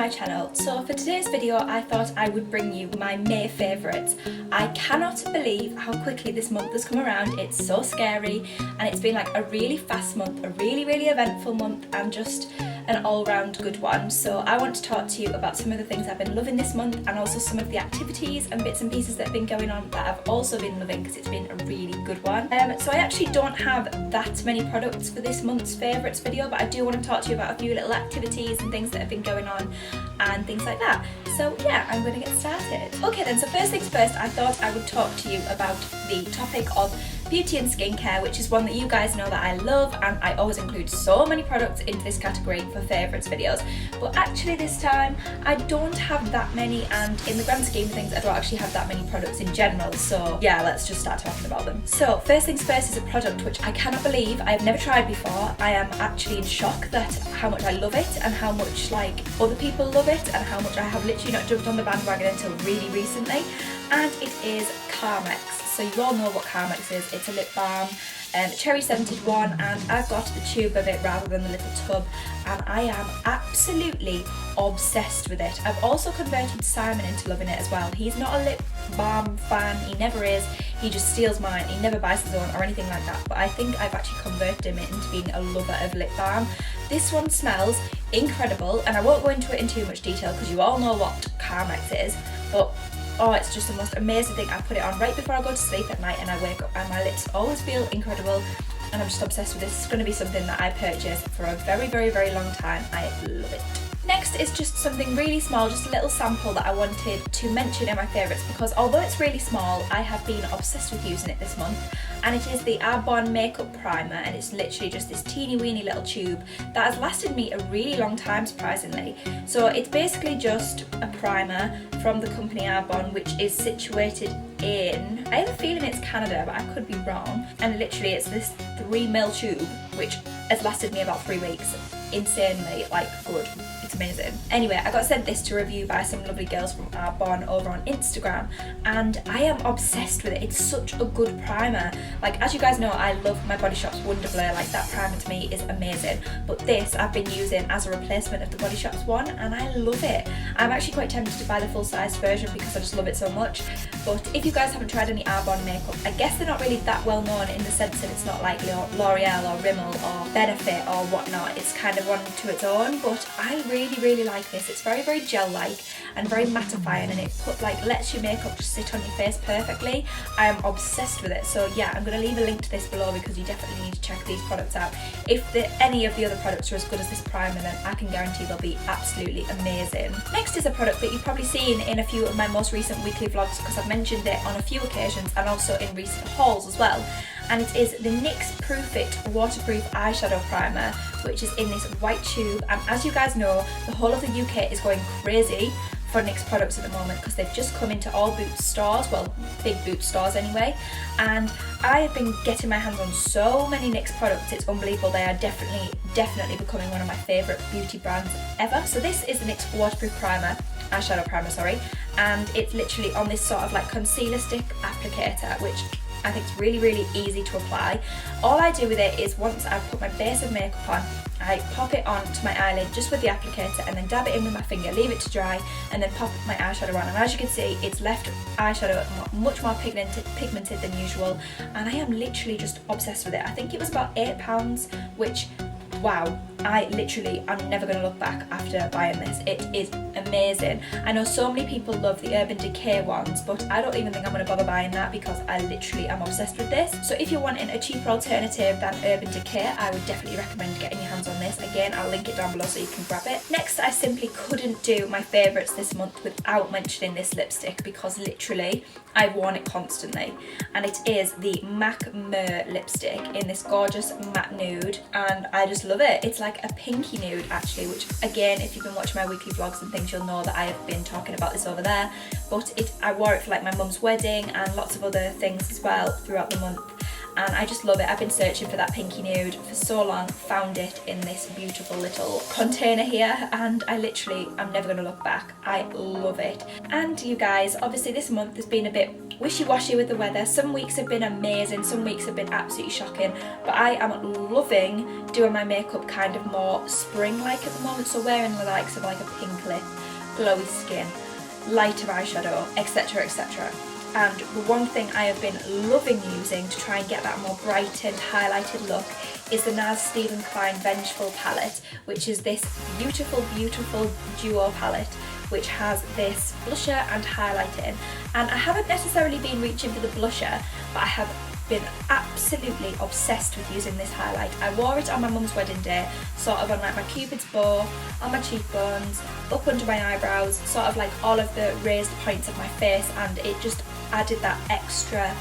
my channel. So for today's video I thought I would bring you my May favourites. I cannot believe how quickly this month has come around. It's so scary and it's been like a really fast month, a really eventful month, and just an all-round good one. So I want to talk to you about some of the things I've been loving this month, and also some of the activities and bits and pieces that have been going on that I've also been loving, because it's been a really good one. So I actually don't have that many products for this month's favourites video, but I do want to talk to you about a few little activities and things that have been going on and things like that. So yeah, I'm going to get started. Okay then, so first things first, I thought I would talk to you about the topic of beauty and skincare, which is one that you guys know that I love, and I always include so many products into this category for favourites videos. But actually this time I don't have that many, and in the grand scheme of things I don't actually have that many products in general, so yeah, let's just start talking about them. So first things first is a product which I cannot believe I have never tried before. I am actually in shock that how much I love it and how much like other people love it, and how much I have literally not jumped on the bandwagon until really recently, and it is Carmex. So you all know what Carmex is. It's a lip balm, cherry scented one, and I've got the tube of it rather than the little tub, and I am absolutely obsessed with it. I've also converted Simon into loving it as well. He's not a lip balm fan, he never is. He just steals mine, he never buys his own or anything like that, but I think I've actually converted him into being a lover of lip balm. This one smells incredible, and I won't go into it in too much detail because you all know what Carmex is, but oh, it's just the most amazing thing. I put it on right before I go to sleep at night, and I wake up and my lips always feel incredible, and I'm just obsessed with this. It's going to be something that I purchase for a very long time. I love it. Next is just something really small, just a little sample that I wanted to mention in my favourites, because although it's really small, I have been obsessed with using it this month, and it is the Arbonne Makeup Primer, and it's literally just this teeny weeny little tube that has lasted me a really long time, surprisingly. So it's basically just a primer from the company Arbonne, which is situated in, I have a feeling it's Canada, but I could be wrong, and literally it's this 3ml tube which has lasted me about 3 weeks. Insanely like good. It's amazing. Anyway, I got sent this to review by some lovely girls from Arbonne over on Instagram, and I am obsessed with it. It's such a good primer. Like, as you guys know, I love my Body Shop's Wonder Blur. Like, that primer to me is amazing, but this I've been using as a replacement of the Body Shop's one, and I love it. I'm actually quite tempted to buy the full-size version because I just love it so much. But if you guys haven't tried any Arbonne makeup, I guess they're not really that well known in the sense that it's not like L'Oreal or Rimmel or Benefit or whatnot. It's kind of one to its own, but I really like this. It's very gel-like and very mattifying, and it lets your makeup just sit on your face perfectly. I am obsessed with it. So yeah, I'm going to leave a link to this below because you definitely need to check these products out. If any of the other products are as good as this primer, then I can guarantee they'll be absolutely amazing. Next is a product that you've probably seen in a few of my most recent weekly vlogs, because I've mentioned it on a few occasions and also in recent hauls as well, and it is the NYX Proof It Waterproof Eyeshadow Primer, which is in this white tube. And as you guys know, the whole of the UK is going crazy for NYX products at the moment because they've just come into all Boots stores, well, big Boots stores anyway, and I have been getting my hands on so many NYX products. It's unbelievable. They are definitely becoming one of my favourite beauty brands ever. So this is the NYX Waterproof Eyeshadow Primer, sorry, and it's literally on this sort of like concealer stick applicator, which I think it's really easy to apply. All I do with it is, once I've put my base of makeup on, I pop it onto my eyelid just with the applicator and then dab it in with my finger, leave it to dry, and then pop my eyeshadow on. And as you can see, it's left eyeshadow much more pigmented than usual, and I am literally just obsessed with it. I think it was about £8, which, wow, I'm never going to look back after buying this. It is amazing. I know so many people love the Urban Decay ones, but I don't even think I'm going to bother buying that because I literally am obsessed with this. So if you're wanting a cheaper alternative than Urban Decay, I would definitely recommend getting your hands on this. Again, I'll link it down below so you can grab it. Next, I simply couldn't do my favourites this month without mentioning this lipstick, because literally I've worn it constantly, and it is the MAC Mer lipstick in this gorgeous matte nude, and I just love it. It's like a pinky nude actually, which again, if you've been watching my weekly vlogs and things, you'll know that I have been talking about this over there. But I wore it for like my mum's wedding and lots of other things as well throughout the month, and I just love it. I've been searching for that pinky nude for so long, found it in this beautiful little container here, and I'm never going to look back. I love it. And you guys, obviously this month has been a bit wishy-washy with the weather. Some weeks have been amazing, some weeks have been absolutely shocking, but I am loving doing my makeup kind of more spring-like at the moment, so wearing the likes of like a pink lip, glowy skin, lighter eyeshadow, etc, etc. And the one thing I have been loving using to try and get that more brightened, highlighted look is the NARS Stephen Klein Vengeful palette, which is this beautiful, beautiful duo palette which has this blusher and highlighter in. And I haven't necessarily been reaching for the blusher, but I have been absolutely obsessed with using this highlight. I wore it on my mum's wedding day, sort of on like my cupid's bow, on my cheekbones, up under my eyebrows, sort of like all of the raised points of my face, and it just added that extra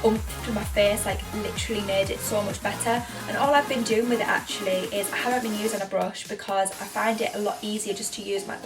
oomph to my face, like literally made it so much better. And all I've been doing with it actually is I haven't been using a brush because I find it a lot easier just to use my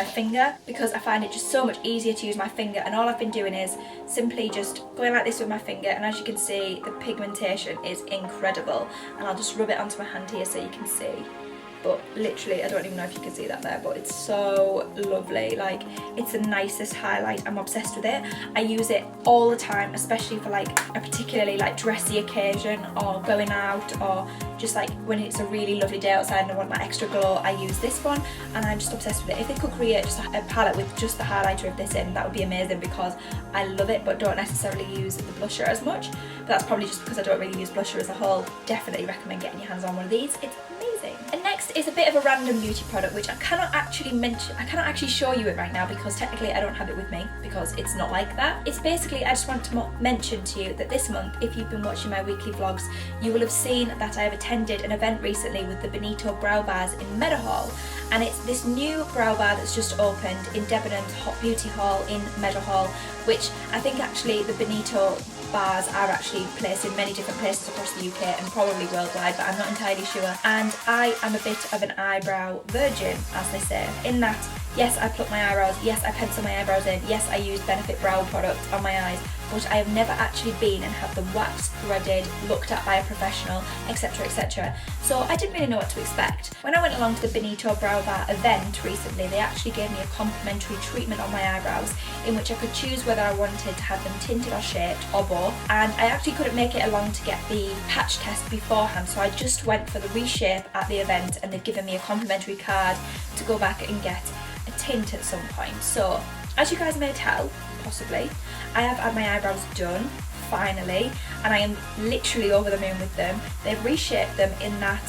finger, because I find it just so much easier to use my finger, and all I've been doing is simply just going like this with my finger, and as you can see the pigmentation is incredible, and I'll just rub it onto my hand here so you can see. But literally, I don't even know if you can see that there, but it's so lovely. Like, it's the nicest highlight. I'm obsessed with it. I use it all the time, especially for like a particularly like dressy occasion, or going out, or just like when it's a really lovely day outside and I want my extra glow, I use this one, and I'm just obsessed with it. If they could create just a palette with just the highlighter of this in, that would be amazing, because I love it but don't necessarily use the blusher as much. But that's probably just because I don't really use blusher as a whole. Definitely recommend getting your hands on one of these. It's amazing. And next is a bit of a random beauty product which I cannot actually show you it right now because technically I don't have it with me, because it's not like that. It's basically, I just want to mention to you that this month, if you've been watching my weekly vlogs, you will have seen that I have attended an event recently with the Benito Brow Bars in Meadowhall, and it's this new brow bar that's just opened in Debenhams Hot Beauty Hall in Meadowhall, which I think actually the Benito bars are actually placed in many different places across the UK and probably worldwide, but I'm not entirely sure. And I am a bit of an eyebrow virgin, as they say, in that yes, I pluck my eyebrows, yes, I pencil my eyebrows in, yes, I use Benefit Brow product on my eyes, but I have never actually been and had them waxed, threaded, looked at by a professional, etc, etc. So I didn't really know what to expect. When I went along to the Benito Brow Bar event recently, they actually gave me a complimentary treatment on my eyebrows in which I could choose whether I wanted to have them tinted or shaped or both, and I actually couldn't make it along to get the patch test beforehand, so I just went for the reshape at the event, and they've given me a complimentary card to go back and get a tint at some point. So as you guys may tell, possibly, I have had my eyebrows done finally, and I am literally over the moon with them. They've reshaped them in that,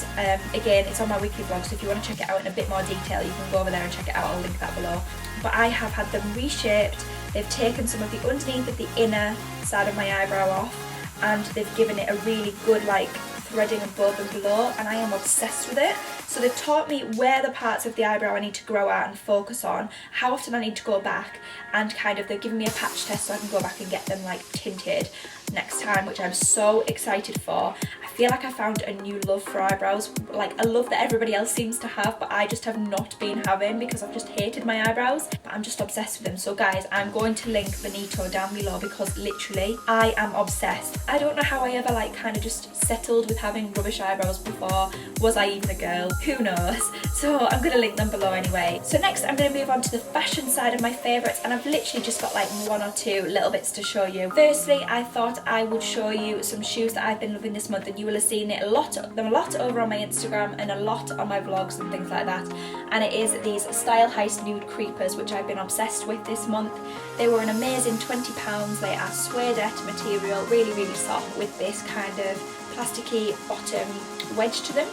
again, it's on my weekly vlog, so if you want to check it out in a bit more detail, you can go over there and check it out. I'll link that below. But I have had them reshaped. They've taken some of the underneath of the inner side of my eyebrow off, and they've given it a really good like threading above and below, and I am obsessed with it. So they've taught me where the parts of the eyebrow I need to grow out and focus on, how often I need to go back, and kind of they've given me a patch test so I can go back and get them like tinted next time, which I'm so excited for. I feel like I found a new love for eyebrows, like a love that everybody else seems to have, but I just have not been having because I've just hated my eyebrows, but I'm just obsessed with them. So guys, I'm going to link Benito down below because literally I am obsessed. I don't know how I ever like kind of just settled with having rubbish eyebrows before. Was I even a girl? Who knows? So I'm going to link them below anyway. So next I'm going to move on to the fashion side of my favourites, and I've literally just got like one or two little bits to show you. Firstly, I thought I would show you some shoes that I've been loving this month, and you will have seen it a lot over on my Instagram and a lot on my vlogs and things like that. And it is these Style Heist Nude Creepers, which I've been obsessed with this month. They were an amazing £20. They are suedette material, really, really soft, with this kind of plasticky bottom wedge to them.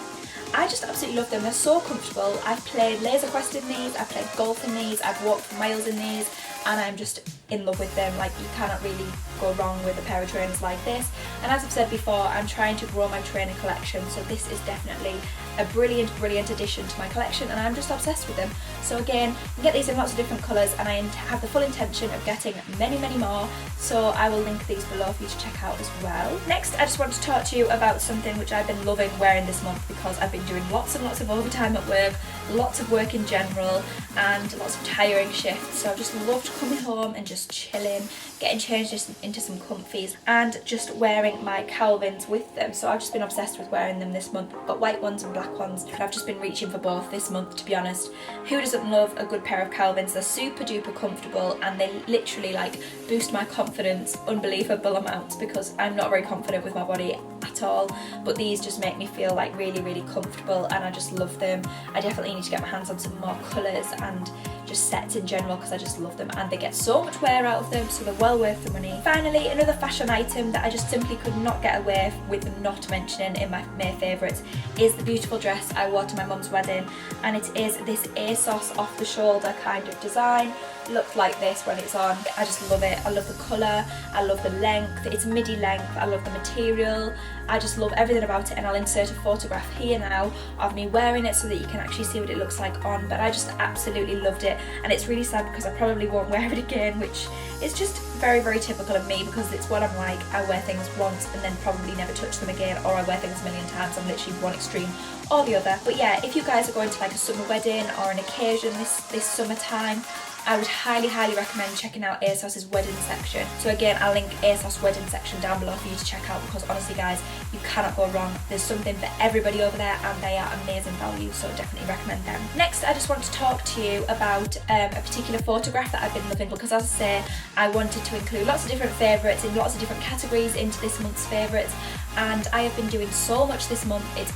I just absolutely love them. They're so comfortable. I've played Laser Quest in these, I've played golf in these, I've walked for miles in these, and I'm just in love with them. Like, you cannot really go wrong with a pair of trainers like this. And as I've said before, I'm trying to grow my trainer collection, so this is definitely a brilliant addition to my collection, and I'm just obsessed with them. So again, you can get these in lots of different colours, and I have the full intention of getting many more, so I will link these below for you to check out as well. Next, I just want to talk to you about something which I've been loving wearing this month, because I've been doing lots and lots of overtime at work, lots of work in general, and lots of tiring shifts, so I've just loved coming home and just just chilling, getting changed into some comfies and just wearing my Calvins with them. So I've just been obsessed with wearing them this month. I've got white ones and black ones, and I've just been reaching for both this month, to be honest. Who doesn't love a good pair of Calvins? They're super duper comfortable and they literally like boost my confidence unbelievable amounts, because I'm not very confident with my body at all, but these just make me feel like really comfortable, and I just love them. I definitely need to get my hands on some more colours and just sets in general, because I just love them and they get so much wear out of them, so they're well worth the money. Finally, another fashion item that I just simply could not get away with them not mentioning in my May favourites is the beautiful dress I wore to my mum's wedding, and it is this ASOS off the shoulder kind of design. Looks like this when it's on. I just love it. I love the colour, I love the length, it's midi length, I love the material, I just love everything about it, and I'll insert a photograph here now of me wearing it so that you can actually see what it looks like on, but I just absolutely loved it, and it's really sad because I probably won't wear it again, which is just very typical of me, because it's what I'm like. I wear things once and then probably never touch them again, or I wear things a million times. I'm literally one extreme or the other. But yeah, if you guys are going to like a summer wedding or an occasion this summertime, I would highly recommend checking out ASOS's wedding section. So again, I'll link ASOS wedding section down below for you to check out, because honestly guys, you cannot go wrong. There's something for everybody over there and they are amazing value, so definitely recommend them. Next, I just want to talk to you about a particular photograph that I've been loving, because as I say, I wanted to include lots of different favourites in lots of different categories into this month's favourites, and I have been doing so much this month. It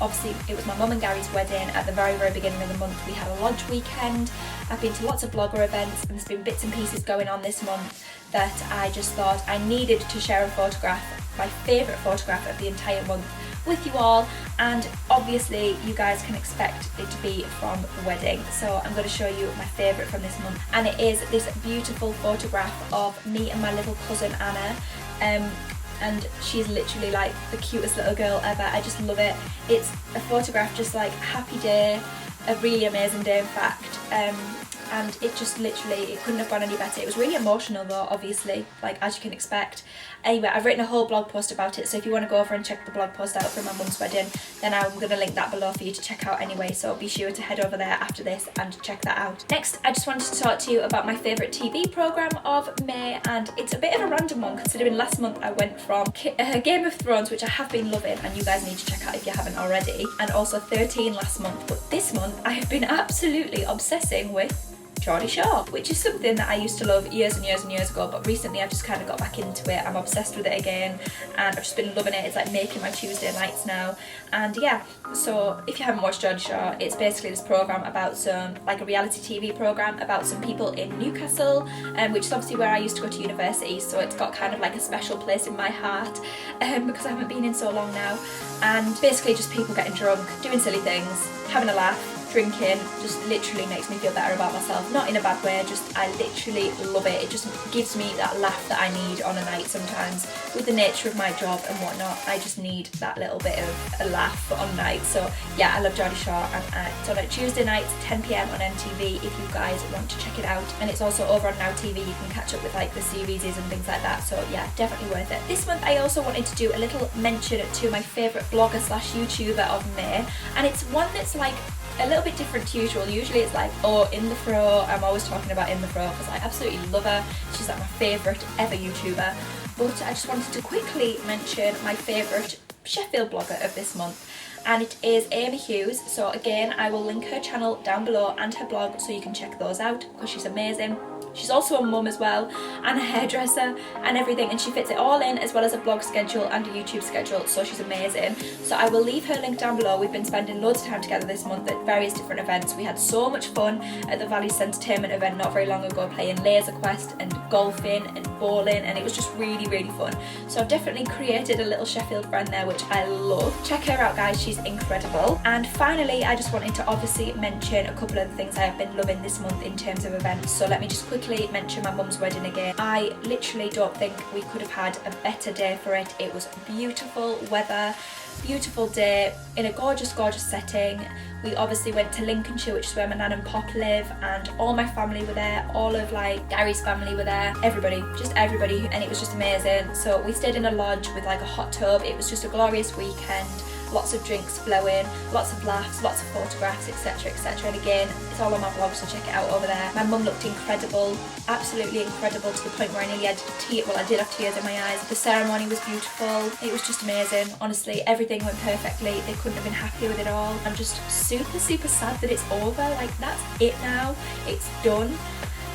was my mum and Gary's wedding at the very beginning of the month. We had a lodge weekend. I've been to lots of blogger events, and there's been bits and pieces going on this month that I just thought I needed to share a photograph, my favourite photograph of the entire month, with you all, and obviously you guys can expect it to be from the wedding. So I'm going to show you my favourite from this month, and it is this beautiful photograph of me and my little cousin Anna. And she's literally like the cutest little girl ever. I just love it. It's a photograph just like happy day, a really amazing day in fact, and it just literally, it couldn't have gone any better. It was really emotional though, obviously, like as you can expect. Anyway, I've written a whole blog post about it, so if you want to go over and check the blog post out from my mum's wedding, then I'm going to link that below for you to check out anyway, so be sure to head over there after this and check that out. Next, I just wanted to talk to you about my favourite TV programme of May, and it's a bit of a random one considering last month I went from Game of Thrones, which I have been loving and you guys need to check out if you haven't already, and also 13 last month, but this month I have been absolutely obsessing with Geordie Shore, which is something that I used to love years and years ago, but recently I've just kind of got back into it. I'm obsessed with it again and I've just been loving it. It's like making my Tuesday nights now. And yeah, so if you haven't watched Geordie Shore, it's basically this programme about like a reality TV programme about some people in Newcastle, which is obviously where I used to go to university, so it's got kind of like a special place in my heart because I haven't been in so long now. And basically just people getting drunk, doing silly things, having a laugh, drinking, just literally makes me feel better about myself. Not in a bad way, just I literally love it. It just gives me that laugh that I need on a night sometimes. With the nature of my job and whatnot, I just need that little bit of a laugh on night. So yeah, I love Geordie Shore, and it's on a Tuesday nights, 10 PM on MTV if you guys want to check it out. And it's also over on Now TV, you can catch up with like the series and things like that. So yeah, definitely worth it. This month I also wanted to do a little mention to my favourite blogger slash YouTuber of May, and it's one that's like a little bit different to usual. Usually it's like, oh, In The Fro. I'm always talking about In The Fro because I absolutely love her. She's like my favourite ever YouTuber. But I just wanted to quickly mention my favourite Sheffield blogger of this month, and it is Amy Hughes. So again, I will link her channel down below and her blog so you can check those out because she's amazing. She's also a mum as well, and a hairdresser and everything, and she fits it all in, as well as a blog schedule and a YouTube schedule, so she's amazing. So I will leave her link down below. We've been spending loads of time together this month at various different events. We had so much fun at the Valleys Entertainment event not very long ago, playing Laser Quest and golfing and bowling, and it was just really fun. So I've definitely created a little Sheffield friend there, which I love. Check her out guys, she's incredible. And finally, I just wanted to obviously mention a couple of the things I have been loving this month in terms of events. So let me just quickly mention my mum's wedding again. I literally don't think we could have had a better day for it. It was beautiful weather, beautiful day in a gorgeous setting. We obviously went to Lincolnshire, which is where my nan and pop live, and all my family were there. All of like Gary's family were there, everybody, and it was just amazing. So we stayed in a lodge with like a hot tub. It was just a glorious weekend. lots of drinks flowing, lots of laughs, lots of photographs, etc, etc. And again, it's all on my blog, so check it out over there. My mum looked incredible, absolutely incredible, to the point where I nearly had tears. Well, I did have tears in my eyes. The ceremony was beautiful. It was just amazing. Honestly, everything went perfectly. They couldn't have been happier with it all. I'm just super, super sad that it's over. Like, that's it now. It's done.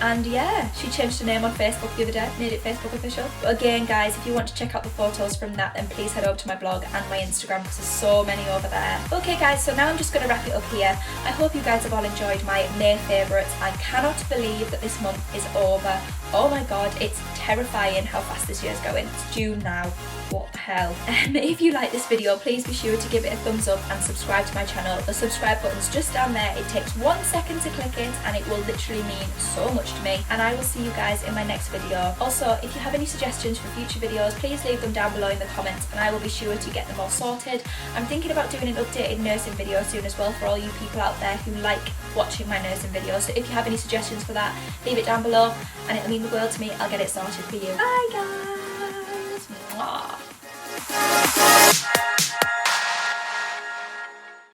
And yeah, she changed her name on Facebook the other day, made it Facebook official. But again, guys, if you want to check out the photos from that, then please head over to my blog and my Instagram, because there's so many over there. Okay guys, so now I'm just going to wrap it up here. I hope you guys have all enjoyed my May favourites. I cannot believe that this month is over. Oh my god, it's terrifying how fast this year's going. It's June now. What the hell? If you like this video, please be sure to give it a thumbs up and subscribe to my channel. The subscribe button's just down there. It takes 1 second to click it and it will literally mean so much to me. And I will see you guys in my next video. Also, if you have any suggestions for future videos, please leave them down below in the comments and I will be sure to get them all sorted. I'm thinking about doing an updated nursing video soon as well, for all you people out there who like watching my nursing videos. So if you have any suggestions for that, leave it down below and it'll mean the world to me. I'll get it sorted for you. Bye guys! Mwah.